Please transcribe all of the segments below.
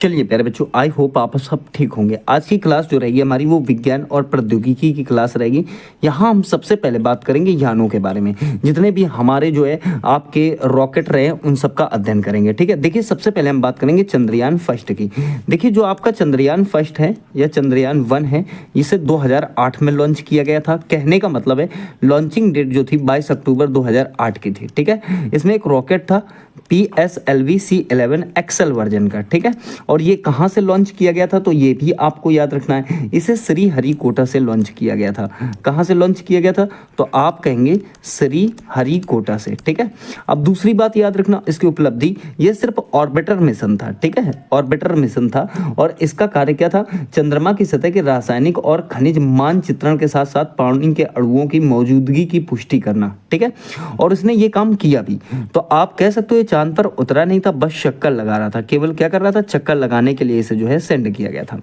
चलिए प्यारे बच्चों, आई होप आप सब ठीक होंगे। आज की क्लास जो रहेगी हमारी वो विज्ञान और प्रौद्योगिकी की क्लास रहेगी। यहाँ हम सबसे पहले बात करेंगे यानों के बारे में, जितने भी हमारे जो है आपके रॉकेट रहे उन सब का अध्ययन करेंगे। ठीक है, देखिए सबसे पहले हम बात करेंगे चंद्रयान फर्स्ट की। देखिए जो आपका चंद्रयान फर्स्ट है या चंद्रयान 1 है, इसे 2008 में लॉन्च किया गया था। कहने का मतलब है लॉन्चिंग डेट जो थी 22 अक्टूबर 2008 की थी। ठीक है, इसमें एक रॉकेट था PSLV C11 एक्सल वर्जन का। ठीक है, और ये कहाँ से लॉन्च किया गया था तो ये भी आपको याद रखना है, इसे श्री हरिकोटा से लॉन्च किया गया था। कहाँ से लॉन्च किया गया था तो आप कहेंगे श्री हरिकोटा से। ठीक है, अब दूसरी बात याद रखना, इसकी उपलब्धि ये सिर्फ ऑर्बिटर मिशन था। ठीक है, ऑर्बिटर मिशन था और इसका कार्य क्या था, चंद्रमा की सतह के रासायनिक और खनिज मानचित्रण के साथ साथ पानी के अणुओं की मौजूदगी की पुष्टि करना। ठीक है, और इसने ये काम किया भी। तो आप कह सकते हो ये चांद पर उतरा नहीं था, बस चक्कर लगा रहा था। केवल क्या कर रहा था, चक्कर लगाने के लिए इसे जो है सेंड किया गया था।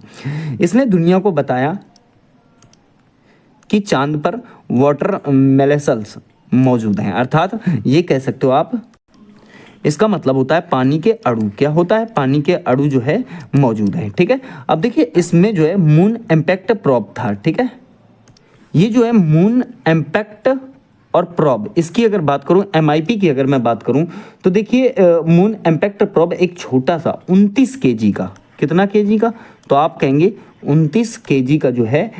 इसने दुनिया को बताया कि चांद पर वाटर मोलेकुल्स मौजूद हैं, अर्थात ये कह सकते हो आप, इसका मतलब होता है पानी के अणु। क्या होता है, पानी के अणु जो है मौजूद हैं। ठीक है, अब देखिए इसमें जो है मून इम्पैक्ट प्रोब था। ठीक है, ये जो है मून इम्पैक्ट और प्रोब, इसकी अगर बात करूं MIP की अगर मैं बात करूं तो देखिए मून इम्पैक्ट प्रोब एक छोटा सा 29 kg का, कितना kg का तो आप कहेंगे 29 kg का जो है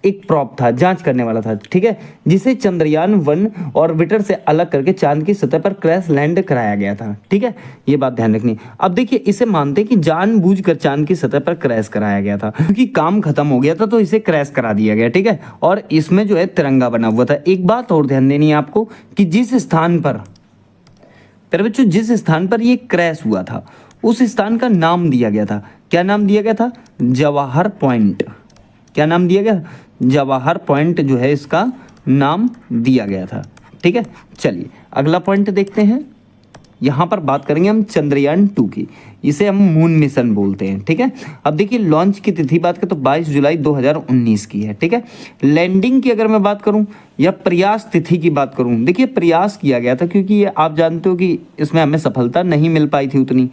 एक प्रोब था, जांच करने वाला था। ठीक है, जिसे चंद्रयान 1 ऑर्बिटर से अलग करके चांद की सतह पर क्रैश लैंड कराया गया था। ठीक है, ये बात ध्यान रखनी। अब देखिए इसे मानते हैं कि जानबूझकर चांद की सतह पर क्रैश कराया गया था, क्योंकि काम खत्म हो गया था तो इसे क्रैश करा दिया गया। ठीक है, और इसमें जो है तिरंगा बना हुआ था। एक बात और ध्यान देनी है आपको कि जिस स्थान पर तेरे बच्चों जिस स्थान पर ये क्रैश हुआ था उस स्थान का नाम दिया गया था। क्या नाम दिया गया था, जवाहर पॉइंट। क्या नाम दिया गया, जवाहर पॉइंट जो है इसका नाम दिया गया था। ठीक है, चलिए अगला पॉइंट देखते हैं। यहाँ पर बात करेंगे हम चंद्रयान 2 की, इसे हम मून मिशन बोलते हैं। ठीक है, अब देखिए लॉन्च की तिथि बात करें तो 22 जुलाई 2019 की है। ठीक है, लैंडिंग की अगर मैं बात करूं या प्रयास तिथि की बात करूं, देखिए प्रयास किया गया था क्योंकि ये आप जानते हो कि इसमें हमें सफलता नहीं मिल पाई थी उतनी,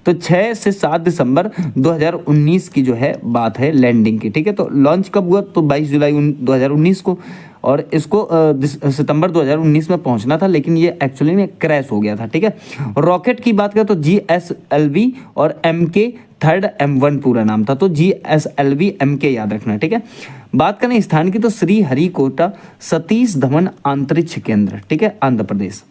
तो 6 से 7 दिसंबर 2019 की जो है बात है लैंडिंग की। ठीक है, तो लॉन्च कब हुआ तो 22 जुलाई 2019 को, और इसको सितंबर 2019 में पहुंचना था, लेकिन ये एक्चुअली में क्रैश हो गया था। ठीक है, रॉकेट की बात करें तो GSLV और MK3 M1 पूरा नाम था, तो GSLV MK याद रखना। ठीक है, बात करें स्थान की तो श्री हरिकोटा सतीश धवन अंतरिक्ष केंद्र, ठीक है, आंध्र प्रदेश।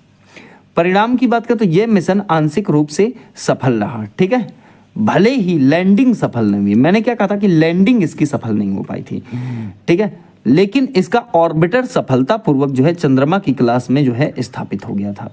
परिणाम की बात करें तो यह मिशन आंशिक रूप से सफल रहा। ठीक है, भले ही लैंडिंग सफल नहीं हुई, मैंने क्या कहा था कि लैंडिंग इसकी सफल नहीं हो पाई थी। ठीक है, लेकिन इसका ऑर्बिटर सफलतापूर्वक जो है चंद्रमा की क्लास में जो है स्थापित हो गया था।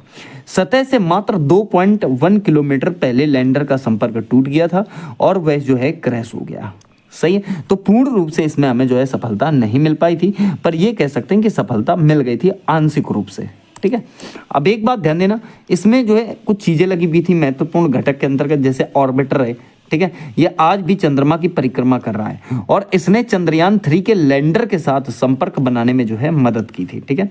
सतह से मात्र 2.1 किलोमीटर पहले लैंडर का संपर्क टूट गया था और वह जो है क्रैश हो गया। सही है, तो पूर्ण रूप से इसमें हमें जो है सफलता नहीं मिल पाई थी, पर यह कह सकते हैं कि सफलता मिल गई थी आंशिक रूप से। ठीक है, अब एक बात ध्यान देना, इसमें जो है कुछ चीजें लगी हुई थी महत्वपूर्ण घटक के अंतर्गत, जैसे ऑर्बिटर है। ठीक है, ये आज भी चंद्रमा की परिक्रमा कर रहा है और इसने चंद्रयान 3 के लैंडर के साथ संपर्क बनाने में जो है मदद की थी। ठीक है,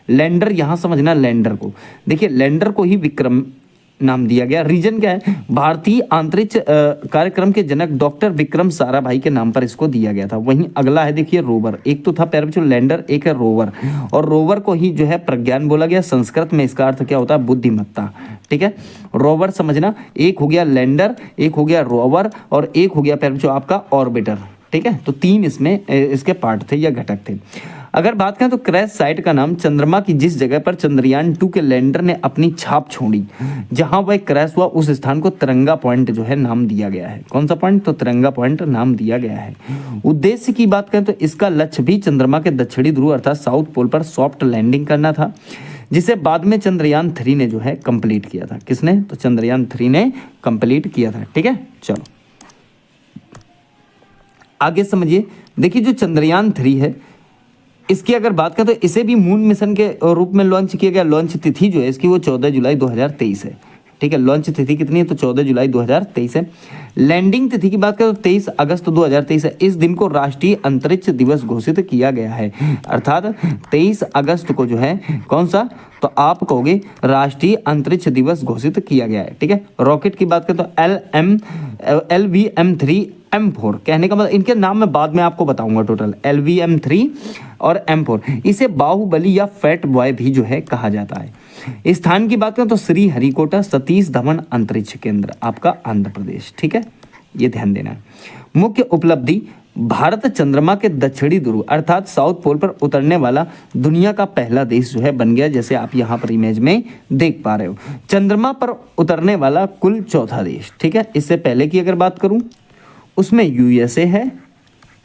लैंडर यहां समझना, लैंडर को देखिए, लैंडर को ही विक्रम नाम दिया गया। रीजन क्या है, भारतीय अंतरिक्ष कार्यक्रम के जनक डॉक्टर विक्रम साराभाई के नाम पर इसको दिया गया था। वहीं अगला है देखिए रोवर, एक तो था प्यारे बच्चों लैंडर, एक है रोवर, और रोवर को ही जो है प्रज्ञान बोला गया। संस्कृत में इसका अर्थ क्या होता है, बुद्धिमत्ता। ठीक है, रोवर समझना, एक हो गया लैंडर, एक हो गया रोवर और एक हो गया प्यारे बच्चों आपका ऑर्बिटर। ठीक है, तो 3 इसमें इसके पार्ट थे या घटक थे। अगर बात करें तो क्रैश साइट का नाम चंद्रमा की जिस जगह पर चंद्रयान 2 के लैंडर ने अपनी छाप छोड़ी, जहां वह क्रैश हुआ, उस स्थान को तिरंगा पॉइंट जो है नाम दिया गया है। कौन सा पॉइंट, तो तिरंगा पॉइंट नाम दिया गया है। उद्देश्य की बात करें तो इसका लक्ष्य भी चंद्रमा के दक्षिणी ध्रुव अर्थात साउथ पोल पर सॉफ्ट लैंडिंग करना था, जिसे बाद में चंद्रयान 3 ने जो है कंप्लीट किया था। किसने, तो चंद्रयान 3 ने कंप्लीट किया था। ठीक है, चलो आगे समझिए। देखिए जो चंद्रयान 3 है, इसकी अगर बात करें तो इसे भी मून मिशन के रूप में लॉन्च किया गया। लॉन्च तिथि जो है इसकी वो 14 जुलाई 2023 है। ठीक है, लॉन्च तिथि कितनी है तो 14 जुलाई 2023 है। लैंडिंग तिथि की बात करें तो 23 अगस्त 2023 है। इस दिन को राष्ट्रीय अंतरिक्ष दिवस घोषित किया गया है, अर्थात 23 अगस्त को जो है कौन सा, तो आप कहोगे राष्ट्रीय अंतरिक्ष दिवस घोषित किया गया है। ठीक है, रॉकेट की बात करें तो LVM-3 M4, कहने का मतलब इनके नाम मैं बाद में आपको बताऊंगा। टोटल LVM-3 और M4, इसे बाहुबली या फैट बॉय भी जो है कहा जाता है। स्थान की बात करें तो श्री हरिकोटा सतीश धवन अंतरिक्ष केंद्र, आपका आंध्र प्रदेश। ठीक है, ये ध्यान देना है। मुख्य उपलब्धि, भारत चंद्रमा के दक्षिणी ध्रुव अर्थात साउथ पोल पर उतरने वाला दुनिया का पहला देश जो है बन गया, जैसे आप यहाँ पर इमेज में देख पा रहे हो। चंद्रमा पर उतरने वाला कुल चौथा देश। ठीक है, इससे पहले की अगर बात करूं उसमें USA है,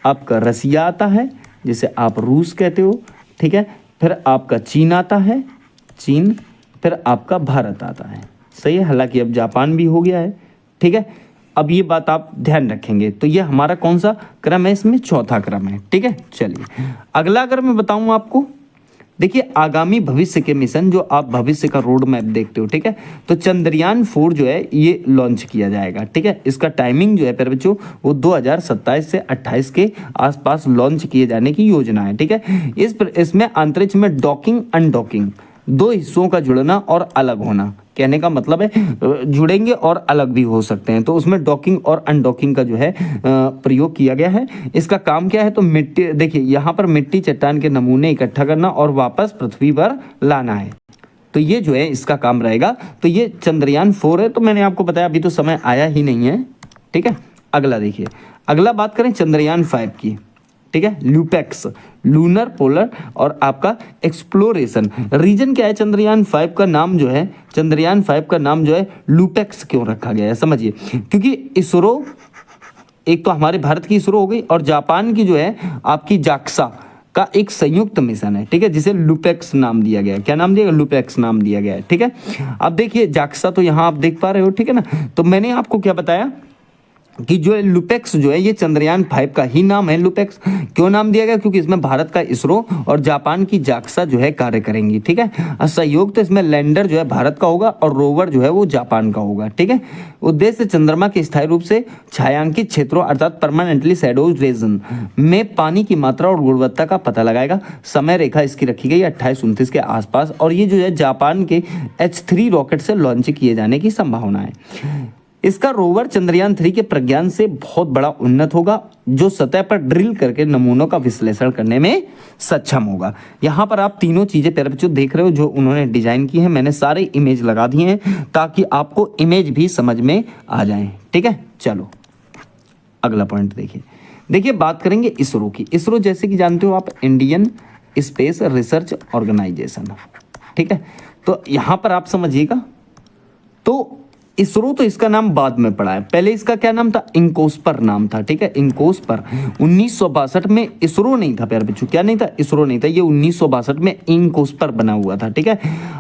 आपका रसिया आता है जिसे आप रूस कहते हो। ठीक है, फिर आपका चीन आता है, चीन, फिर आपका भारत आता है। सही है, हालांकि अब जापान भी हो गया है। ठीक है, अब ये बात आप ध्यान रखेंगे। तो ये हमारा कौन सा क्रम है, इसमें चौथा क्रम है। ठीक है, चलिए अगला अगर मैं बताऊं आपको, देखिए आगामी भविष्य के मिशन, जो आप भविष्य का रोड मैप देखते हो। ठीक है, तो चंद्रयान 4 जो है ये लॉन्च किया जाएगा। ठीक है, इसका टाइमिंग जो है प्यारे बच्चों वो 2027 से 28 के आसपास लॉन्च किए जाने की योजना है। ठीक है, इसमें अंतरिक्ष में डॉकिंग अनडॉकिंग, दो हिस्सों का जुड़ना और अलग होना, कहने का मतलब है जुड़ेंगे और अलग भी हो सकते हैं। तो उसमें डॉकिंग और अनडॉकिंग का जो है प्रयोग किया गया है। इसका काम क्या है, तो मिट्टी, देखिए यहाँ पर मिट्टी चट्टान के नमूने इकट्ठा करना और वापस पृथ्वी पर लाना है। तो ये जो है इसका काम रहेगा। तो ये चंद्रयान 4 है। तो मैंने आपको बताया अभी तो समय आया ही नहीं है। ठीक है, अगला देखिए, अगला बात करें चंद्रयान 5 की। ठीक है, ल्यूपेक्स, लूनर पोलर और आपका एक्सप्लोरेशन। रीजन क्या है, चंद्रयान 5 का नाम जो है, चंद्रयान 5 का नाम जो है लूपेक्स क्यों रखा गया है, समझिए। क्योंकि इसरो, एक तो हमारे भारत की इसरो हो गई और जापान की जो है आपकी जाक्सा का एक संयुक्त मिशन है। ठीक है, जिसे लूपेक्स नाम दिया गया है। क्या नाम दिया गया, लूपेक्स नाम दिया गया है। ठीक है, अब देखिए जाक्सा तो यहाँ आप देख पा रहे हो। ठीक है ना, तो मैंने आपको क्या बताया कि जो है लुपेक्स जो है ये चंद्रयान 5 का ही नाम है। लुपेक्स क्यों नाम दिया गया, क्योंकि इसमें भारत का इसरो और जापान की जाक्सा जो है कार्य करेंगी। ठीक है, सहयोग तो इसमें लैंडर जो है भारत का होगा और रोवर जो है वो जापान का होगा। ठीक है, उद्देश्य चंद्रमा के स्थायी रूप से छायांकित क्षेत्रों अर्थात परमानेंटली शैडोज रीजन में पानी की मात्रा और गुणवत्ता का पता लगाएगा। समय रेखा इसकी रखी गई 28-29 के आसपास, और ये जो है जापान के H3 रॉकेट से लॉन्च किए जाने की संभावना है। इसका रोवर चंद्रयान 3 के प्रज्ञान से बहुत बड़ा उन्नत होगा, जो सतह पर ड्रिल करके नमूनों का विश्लेषण करने में सक्षम होगा। यहाँ पर आप तीनों चीजें प्यारे बच्चों देख रहे हो जो उन्होंने डिजाइन की है। मैंने सारे इमेज लगा दिए हैं ताकि आपको इमेज भी समझ में आ जाए। ठीक है, चलो अगला पॉइंट देखिए। देखिए बात करेंगे इसरो की। इसरो जैसे कि जानते हो आप, इंडियन स्पेस रिसर्च ऑर्गेनाइजेशन। ठीक है, तो यहाँ पर आप समझिएगा, तो इसरो तो इसका नाम बाद में पड़ा है, पहले इसका क्या नाम था, इंकोस्पर नाम था। ठीक है, इंकोस्पर 1962 में इसरो नहीं था प्यारे बच्चों, क्या नहीं था, इसरो नहीं था, ये 1962 में इंकोस्पर बना हुआ था। ठीक है,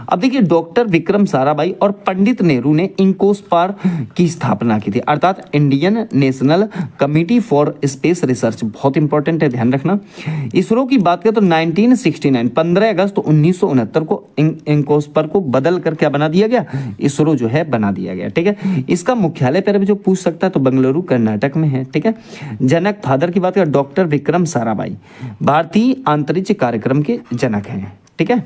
अब देखिए डॉक्टर विक्रम साराभाई और पंडित नेहरू ने इंकोस्पर की स्थापना की थी, अर्थात Indian national committee for space research. बहुत इंपॉर्टेंट है, ध्यान रखना। इसरो की बात करें तो 1969 15 अगस्त 1969 को इंकोस्पर को बदल कर क्या बना दिया गया, इसरो जो है बना दिया गया। ठीक है, इसका मुख्यालय पर जो पूछ सकता है तो बेंगलुरु कर्नाटक में है। ठीक है, जनक फादर की बात करें डॉक्टर विक्रम साराभाई भारतीय अंतरिक्ष कार्यक्रम के जनक हैं। ठीक है,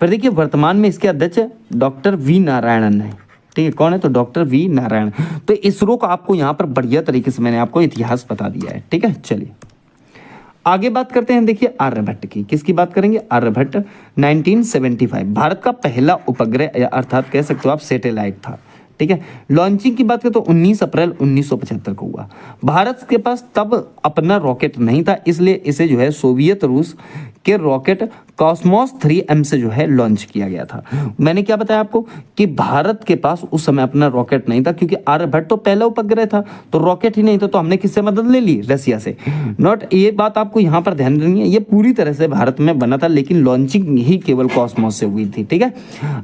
फिर देखिए वर्तमान में इसके अध्यक्ष डॉक्टर वी नारायणन है। ठीक है, कौन है, तो डॉक्टर वी नारायण। तो इसरो का आपको यहाँ पर बढ़िया तरीके से मैंने आपको इतिहास बता दिया है। ठीक है, चलिए आगे बात करते हैं। देखिए आर्यभट्ट की, किसकी बात करेंगे, आर्यभट्ट 1975 भारत का पहला उपग्रह अर्थात कह सकते हो आप सैटेलाइट था। ठीक है, लॉन्चिंग की बात करें तो 19 अप्रैल 1975 को हुआ। भारत के पास तब अपना रॉकेट नहीं था, इसलिए इसे जो है सोवियत रूस के रॉकेट कॉस्मोस 3M से जो है लॉन्च किया गया था। मैंने क्या बताया आपको कि भारत के पास उस समय अपना रॉकेट नहीं था, क्योंकि आर्यभट्ट तो पहला उपग्रह था, तो रॉकेट ही नहीं था, तो हमने किससे मदद ले ली, रसिया से। नॉट, ये बात आपको यहाँ पर ध्यान देनी है, ये पूरी तरह से भारत में बना था, लेकिन लॉन्चिंग ही केवल कॉस्मोस से हुई थी। ठीक है,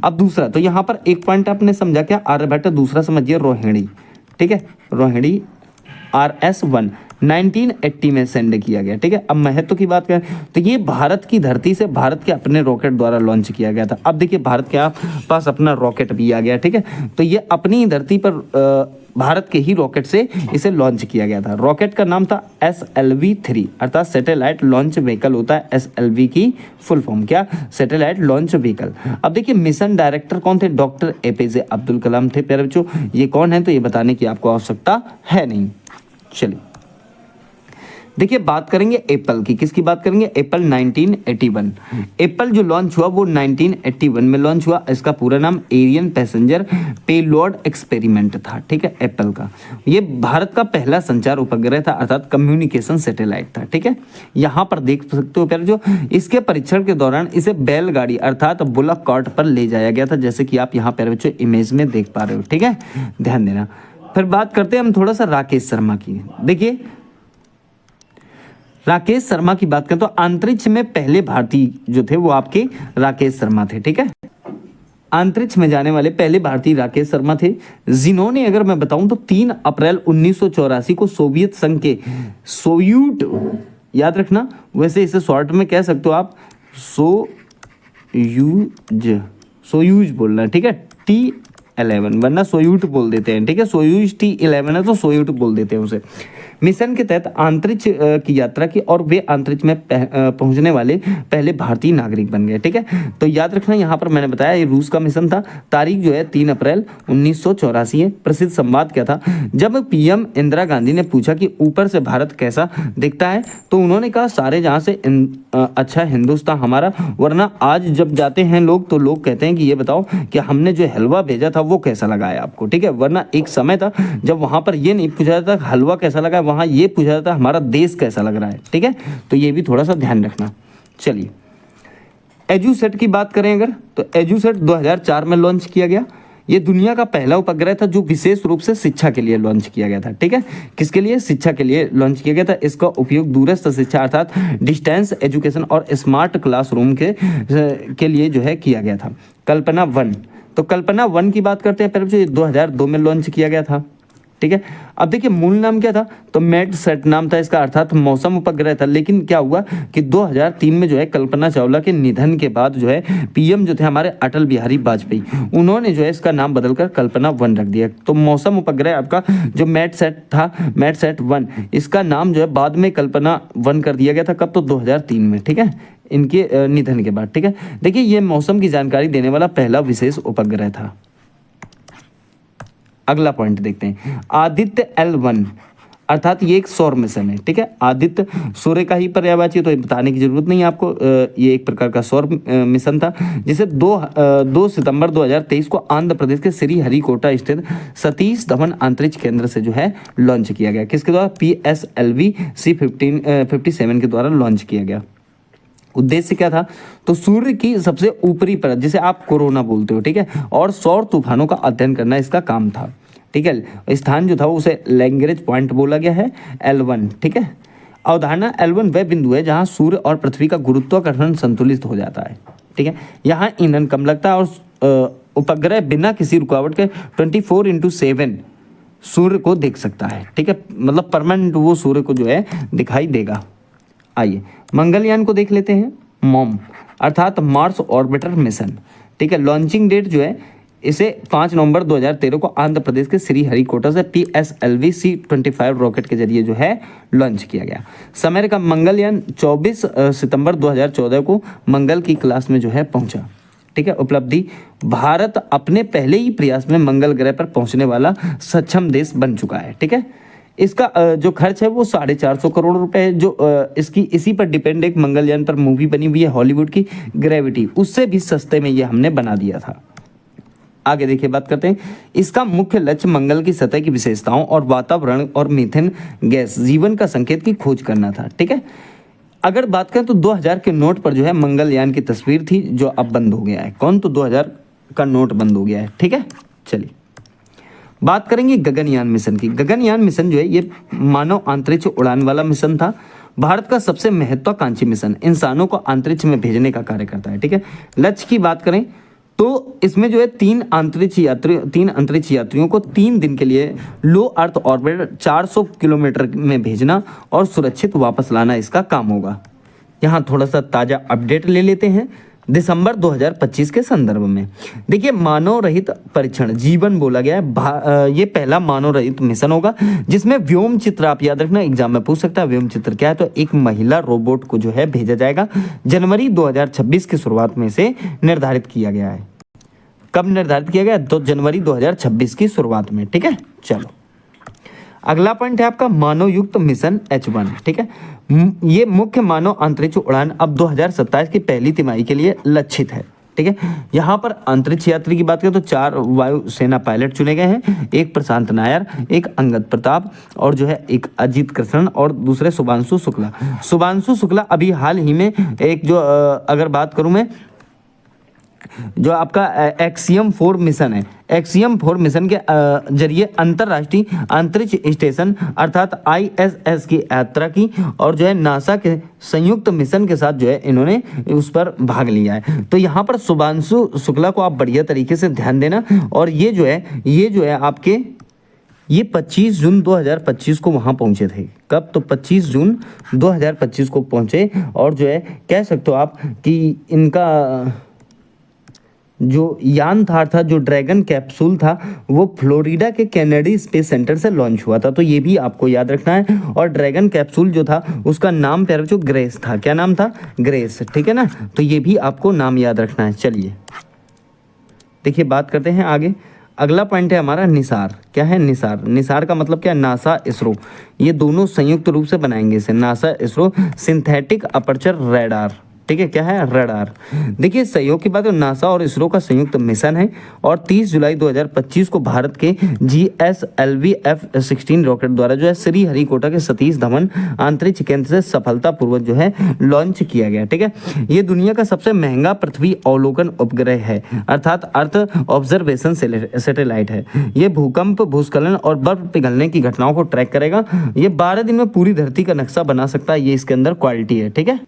अब दूसरा, तो यहाँ पर एक पॉइंट आपने समझा क्या, आर्यभट्ट, दूसरा समझिए रोहिणी। ठीक है, रोहिणी RS-1 1980 में सेंड किया गया। ठीक है, अब महत्व की बात करें तो ये भारत की धरती से भारत के अपने रॉकेट द्वारा लॉन्च किया गया था। अब देखिए भारत के पास अपना रॉकेट भी आ गया। ठीक है, तो ये अपनी धरती पर भारत के ही रॉकेट से इसे लॉन्च किया गया था। रॉकेट का नाम था SLV-3, अर्थात सैटेलाइट लॉन्च व्हीकल होता है। SLV की फुल फॉर्म क्या? Satellite launch vehicle. अब देखिए मिशन डायरेक्टर कौन थे? डॉक्टर APJ अब्दुल कलाम थे प्यारे बच्चों। ये कौन है तो ये बताने की आपको आवश्यकता है नहीं। चलिए देखिए बात करेंगे एप्पल की। किसकी बात करेंगे? एप्पल 1981। एप्पल जो लॉन्च हुआ वो 1981 में लॉन्च हुआ। इसका पूरा नाम एरियन पैसेंजर पेलोड एक्सपेरिमेंट था। ठीक है, एप्पल का ये भारत का पहला संचार उपग्रह था, अर्थात कम्युनिकेशन सैटेलाइट था। ठीक है, यहाँ पर देख सकते हो प्यारे जो इसके परीक्षण के दौरान इसे बैलगाड़ी अर्थात बुलक कार्ट पर ले जाया गया था, जैसे कि आप यहाँ प्यारे बच्चों इमेज में देख पा रहे हो। ठीक है, ध्यान देना। फिर बात करते हैं हम थोड़ा सा राकेश शर्मा की। देखिए राकेश शर्मा की बात करें तो अंतरिक्ष में पहले भारतीय जो थे वो आपके राकेश शर्मा थे। ठीक है, अंतरिक्ष में जाने वाले पहले भारतीय राकेश शर्मा थे, जिन्होंने अगर मैं बताऊं तो 3 अप्रैल 1984 को सोवियत संघ के सोयूट, याद रखना वैसे इसे शॉर्ट में कह सकते हो आप सोयूज बोलना। ठीक है, T11 वरना सोयूट बोल देते हैं। ठीक है, सोयूज T11 है तो सोयूट बोल देते हैं उसे। मिशन के तहत अंतरिक्ष की यात्रा की और वे अंतरिक्ष में पहुंचने वाले पहले भारतीय नागरिक बन गए। ठीक है, तो याद रखना यहाँ पर मैंने बताया ये रूस का मिशन था। तारीख जो है 3 अप्रैल 1984 है। प्रसिद्ध संवाद क्या था? जब PM इंदिरा गांधी ने पूछा कि ऊपर से भारत कैसा दिखता है तो उन्होंने कहा सारे जहाँ से अच्छा हिंदुस्तान हमारा, वरना आज जब जाते हैं लोग तो लोग कहते हैं कि ये बताओ कि हमने जो हलवा भेजा था वो कैसा लगा है आपको। ठीक है, वरना एक समय था जब वहाँ पर ये नहीं पूछा जाता हलवा कैसा लगा है, वहाँ ये पूछा जाता हमारा देश कैसा लग रहा है। ठीक है, तो ये भी थोड़ा सा ध्यान रखना। चलिए एजुसेट की बात करें अगर तो एजुसेट 2004 में लॉन्च किया गया। ये दुनिया का पहला उपग्रह था जो विशेष रूप से शिक्षा के लिए लॉन्च किया गया था। ठीक है, किसके लिए? शिक्षा के लिए लॉन्च किया गया था। इसका उपयोग दूरस्थ शिक्षा अर्थात डिस्टेंस एजुकेशन और स्मार्ट क्लासरूम के लिए जो है किया गया था। कल्पना 1, तो कल्पना 1 की बात करते हैं पहले जो 2002 में लॉन्च किया गया था। ठीक है, अब देखिए मूल नाम क्या था तो मैडसेट नाम था इसका, अर्थात मौसम उपग्रह था। लेकिन क्या हुआ कि 2003 में जो है कल्पना चावला के निधन के बाद जो है PM जो थे हमारे अटल बिहारी वाजपेयी, उन्होंने जो है इसका नाम बदलकर कल्पना 1 रख दिया। तो मौसम उपग्रह आपका जो मैडसेट था, मैडसेट 1, इसका नाम जो है बाद में कल्पना 1 कर दिया गया था। कब? तो 2003 में। ठीक है, इनके निधन के बाद। ठीक है, देखिए ये मौसम की जानकारी देने वाला पहला विशेष उपग्रह था। अगला पॉइंट देखते हैं, आदित्य L1 अर्थात ये एक सौर मिशन है। ठीक है, आदित्य सूर्य का ही पर्यायवाची है तो बताने की जरूरत नहीं है आपको। ये एक प्रकार का सौर मिशन था जिसे 2 सितंबर 2023 को आंध्र प्रदेश के श्रीहरिकोटा स्थित सतीश धवन अंतरिक्ष केंद्र से जो है लॉन्च किया गया। किसके द्वारा? PSLV C57 के द्वारा लॉन्च किया गया। उद्देश्य क्या था? तो सूर्य की सबसे ऊपरी परत जिसे आप कोरोना बोलते हो, ठीक है, और सौर तूफानों का अध्ययन करना इसका काम था। ठीक है, स्थान जो था उसे लैग्रेंज पॉइंट बोला गया है, L1। ठीक है, अवधारणा L1 वह बिंदु है जहां सूर्य और पृथ्वी का गुरुत्वाकर्षण संतुलित हो जाता है। ठीक है, यहाँ ईंधन कम लगता है और उपग्रह बिना किसी रुकावट के 24/7 सूर्य को देख सकता है। ठीक है, मतलब परमानेंट वो सूर्य को जो है दिखाई देगा। आइए मंगलयान को देख लेते हैं। मॉम अर्थात मार्स ऑर्बिटर मिशन। ठीक है, लॉन्चिंग डेट जो है इसे 5 नवंबर 2013 को आंध्र प्रदेश के श्रीहरिकोटा से PSLV C25 रॉकेट के जरिए जो है लॉन्च किया गया। समय का मंगलयान 24 सितंबर 2014 को मंगल की क्लास में जो है पहुंचा। ठीक है, उपलब्धि, भारत अपने पहले ही प्रयास में मंगल ग्रह पर पहुंचने वाला सक्षम देश बन चुका है। ठीक है, इसका जो खर्च है वो 450 करोड़ रुपए है। जो इसकी इसी पर डिपेंड एक मंगलयान पर मूवी बनी हुई है हॉलीवुड की, ग्रेविटी, उससे भी सस्ते में ये हमने बना दिया था। आगे देखिए बात करते हैं, इसका मुख्य लक्ष्य मंगल की सतह की विशेषताओं और वातावरण और मीथेन गैस जीवन का संकेत की खोज करना था। ठीक है, अगर बात करें तो 2000 के नोट पर जो है मंगलयान की तस्वीर थी जो अब बंद हो गया है। कौन? तो 2000 का नोट बंद हो गया है। ठीक है, चलिए बात करेंगे गगनयान मिशन की। गगनयान मिशन जो है ये मानव अंतरिक्ष उड़ान वाला मिशन था। भारत का सबसे महत्वाकांक्षी मिशन इंसानों को अंतरिक्ष में भेजने का कार्य करता है। ठीक है, लक्ष्य की बात करें तो इसमें जो है 3 अंतरिक्ष यात्रियों को 3 दिन के लिए लो अर्थ ऑर्बिट 400 किलोमीटर में भेजना और सुरक्षित वापस लाना इसका काम होगा। यहाँ थोड़ा सा ताज़ा अपडेट ले लेते हैं। दिसंबर 2025 के संदर्भ में। देखिए मानव रहित परीक्षण जीवन बोला गया है, ये पहला मानव रहित मिशन होगा जिसमें व्योम चित्र, आप याद रखना एग्जाम में पूछ सकता है व्योम चित्र क्या है, तो एक महिला रोबोट को जो है भेजा जाएगा। जनवरी 2026 की शुरुआत में से निर्धारित किया गया है। कब निर्धारित किया गया? तो जनवरी 2026 की शुरुआत में। ठीक है, चलो अगला पॉइंट है आपका मानव युक्त मिशन H1। ठीक है, ये मुख्य मानव अंतरिक्ष उड़ान अब 2027 की पहली तिमाही के लिए लक्षित है। ठीक है, यहाँ पर अंतरिक्ष यात्री की बात करें तो 4 वायुसेना पायलट चुने गए हैं, एक प्रशांत नायर, एक अंगद प्रताप और जो है एक अजीत कृष्णन और दूसरे शुभांशु शुक्ला। शुभांशु शुक्ला अभी हाल ही में एक जो अगर बात करूं मैं, जो आपका एक्सियम 4 मिशन है, एक्सियम 4 मिशन के जरिए अंतरराष्ट्रीय अंतरिक्ष स्टेशन अर्थात ISS की यात्रा की और जो है नासा के संयुक्त मिशन के साथ जो है इन्होंने उस पर भाग लिया है। तो यहाँ पर शुभांशु शुक्ला को आप बढ़िया तरीके से ध्यान देना। और ये जो है आपके ये 25 जून 2025 को वहाँ पहुँचे थे। कब? तो 25 जून 2025 को पहुँचे। और जो है कह सकते हो आप कि इनका जो यान था जो ड्रैगन कैप्सूल था वो फ्लोरिडा के केनेडी स्पेस सेंटर से लॉन्च हुआ था, तो ये भी आपको याद रखना है। और ड्रैगन कैप्सूल जो था उसका नाम प्यारे बच्चों ग्रेस था। क्या नाम था? ग्रेस। ठीक है ना, तो ये भी आपको नाम याद रखना है। चलिए देखिए बात करते हैं आगे। अगला पॉइंट है हमारा निसार। क्या है? निसार। निसार का मतलब क्या? नासा इसरो, ये दोनों संयुक्त रूप से बनाएंगे इसे, NASA ISRO synthetic aperture radar. ठीक है, क्या है? रडार। देखिए सहयोग की बात है, नासा और इसरो का संयुक्त मिशन है और 30 जुलाई 2025 को भारत के GSLV F-16 रॉकेट द्वारा जो है श्रीहरिकोटा के सतीश धवन अंतरिक्ष केंद्र से सफलतापूर्वक जो है लॉन्च किया गया। ठीक है, ये दुनिया का सबसे महंगा पृथ्वी अवलोकन उपग्रह है अर्थात अर्थ ऑब्जर्वेशन सैटेलाइट है। ये भूकंप, भूस्खलन और बर्फ पिघलने की घटनाओं को ट्रैक करेगा। ये 12 दिन में पूरी धरती का नक्शा बना सकता है, ये इसके अंदर क्वालिटी है। ठीक है,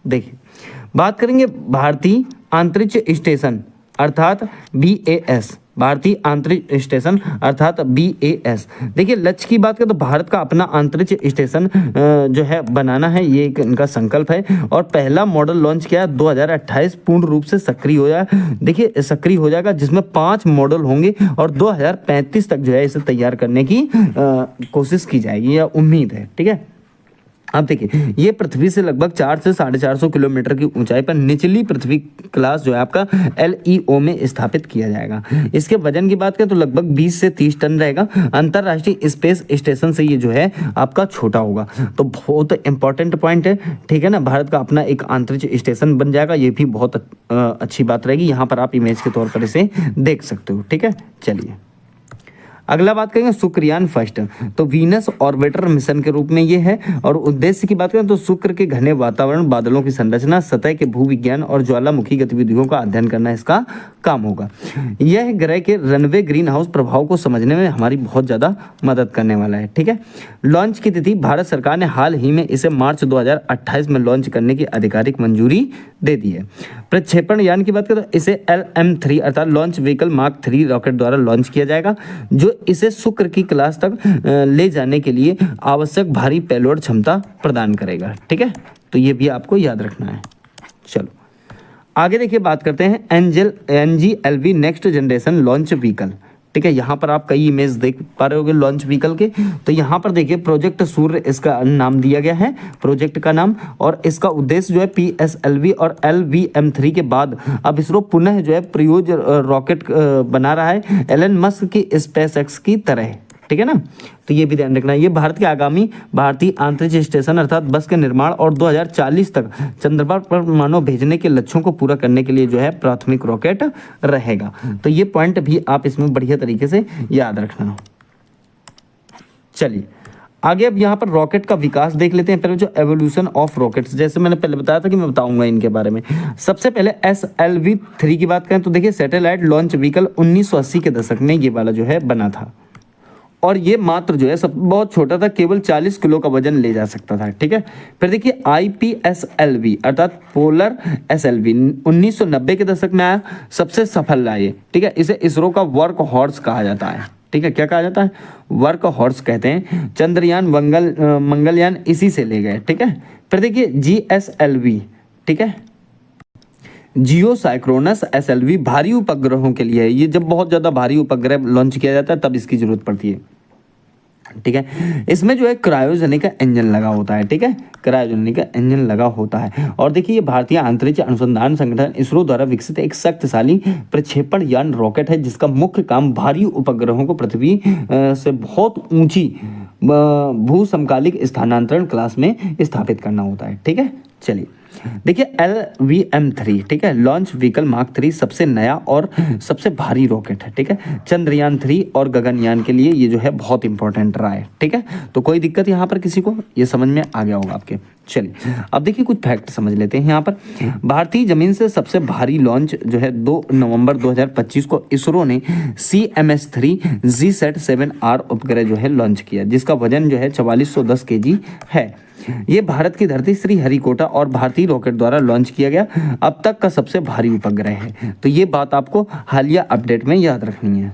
देखिए बात करेंगे भारतीय अंतरिक्ष स्टेशन अर्थात BAS, भारतीय अंतरिक्ष स्टेशन अर्थात BAS। देखिए लक्ष्य की बात करें तो भारत का अपना अंतरिक्ष स्टेशन जो है बनाना है, ये एक इनका संकल्प है। और पहला मॉडल लॉन्च किया 2028 पूर्ण रूप से सक्रिय हो जाए, देखिए सक्रिय हो जाएगा, जिसमें 5 मॉडल होंगे और 2035 तक जो है इसे तैयार करने की कोशिश की जाएगी या उम्मीद है। ठीक है, अब देखिए ये पृथ्वी से लगभग 4 से 450 किलोमीटर की ऊंचाई पर निचली पृथ्वी क्लास जो है आपका LEO में स्थापित किया जाएगा। इसके वजन की बात करें तो लगभग 20 से 30 टन रहेगा। अंतरराष्ट्रीय स्पेस स्टेशन से ये जो है आपका छोटा होगा, तो बहुत इंपॉर्टेंट पॉइंट है। ठीक है ना, भारत का अपना एक अंतरिक्ष स्टेशन बन जाएगा, ये भी बहुत अच्छी बात रहेगी। यहाँ पर आप इमेज के तौर पर इसे देख सकते हो। ठीक है, चलिए अगला बात करेंगे शुक्रयान फर्स्ट। तो वीनस ऑर्बिटर मिशन के रूप में ये है और उद्देश्य की बात करें तो शुक्र के घने वातावरण, बादलों की संरचना, सतह के भूविज्ञान और ज्वालामुखी गतिविधियों का अध्ययन करना इसका काम होगा। यह ग्रह के रनवे ग्रीन हाउस प्रभाव को समझने में हमारी बहुत ज़्यादा मदद करने वाला है। ठीक है, लॉन्च की तिथि भारत सरकार ने हाल ही में इसे मार्च 2028 में लॉन्च करने की आधिकारिक मंजूरी दे दी है। प्रक्षेपण यान की बात करें तो इसे LM-3 अर्थात लॉन्च व्हीकल मार्क 3 रॉकेट द्वारा लॉन्च किया जाएगा, जो इसे शुक्र की क्लास तक ले जाने के लिए आवश्यक भारी पेलोड क्षमता प्रदान करेगा। ठीक है, तो ये भी आपको याद रखना है। चलो आगे देखिए बात करते हैं NGLV next generation launch vehicle. ठीक है, यहाँ पर आप कई इमेज देख पा रहे होगे लॉन्च व्हीकल के। तो यहाँ पर देखिए प्रोजेक्ट सूर्य इसका नाम दिया गया है, प्रोजेक्ट का नाम, और इसका उद्देश्य जो है PSLV और LVM-3 के बाद अब इसरो पुनः जो है प्रयोज रॉकेट बना रहा है एलन मस्क की SpaceX की तरह। ठीक है ना, तो ये भी ध्यान रखना है। ये भारत के आगामी भारतीय अंतरिक्ष स्टेशन अर्थात बस के निर्माण और 2040 तक चंद्रमा पर मानव भेजने के लक्ष्यों को पूरा करने के लिए जो है प्राथमिक रॉकेट रहेगा। तो ये पॉइंट भी आप इसमें बढ़िया तरीके से याद रखना। चलिए आगे अब यहाँ पर रॉकेट का विकास देख लेते हैं। पहले जो एवोल्यूशन ऑफ रॉकेट्स, जैसे मैंने पहले बताया था कि मैं बताऊंगा इनके बारे में। सबसे पहले SLV-3 की बात करें तो देखिए सैटेलाइट लॉन्च व्हीकल 1980 के दशक में ये वाला जो है बना था और ये मात्र जो है सब बहुत छोटा था, केवल 40 किलो का वजन ले जा सकता था। ठीक है, फिर देखिए IPSLV अर्थात पोलर SLV 1990 के दशक में आया, सबसे सफल रहा ये। ठीक है, इसे इसरो का वर्क हॉर्स कहा जाता है। ठीक है, क्या कहा जाता है? वर्क हॉर्स कहते हैं। चंद्रयान, मंगलयान इसी से ले गए। ठीक है, फिर देखिए GSLV। ठीक है, जियो साइक्रोनस SLV भारी उपग्रहों के लिए है। ये जब बहुत ज़्यादा भारी उपग्रह लॉन्च किया जाता है तब इसकी ज़रूरत पड़ती है, ठीक है। इसमें जो है क्रायोजेनिक का इंजन लगा होता है, ठीक है, क्रायोजेनिक का इंजन लगा होता है। और देखिए ये भारतीय अंतरिक्ष अनुसंधान संगठन इसरो द्वारा विकसित एक शक्तिशाली प्रक्षेपण यान रॉकेट है, जिसका मुख्य काम भारी उपग्रहों को पृथ्वी से बहुत ऊंची भू समकालिक स्थानांतरण क्लास में स्थापित करना होता है, ठीक है। चलिए देखिए LVM-3, ठीक है, लॉन्च व्हीकल मार्क 3 सबसे नया और सबसे भारी रॉकेट है, ठीक है। चंद्रयान 3 और गगनयान के लिए ये जो है बहुत इंपॉर्टेंट रहा है, ठीक है। तो कोई दिक्कत यहाँ पर किसी को, ये समझ में आ गया होगा आपके। चलिए अब देखिए कुछ फैक्ट समझ लेते हैं यहाँ पर। भारतीय जमीन से सबसे भारी लॉन्च जो है 2 नवंबर 2025 को इसरो ने CMS-3 GSAT-7R उपग्रह जो है लॉन्च किया, जिसका वजन जो है 4410 kg है। ये भारत की धरती श्रीहरिकोटा और भारतीय रॉकेट द्वारा लॉन्च किया गया अब तक का सबसे भारी उपग्रह है। तो ये बात आपको हालिया अपडेट में याद रखनी है।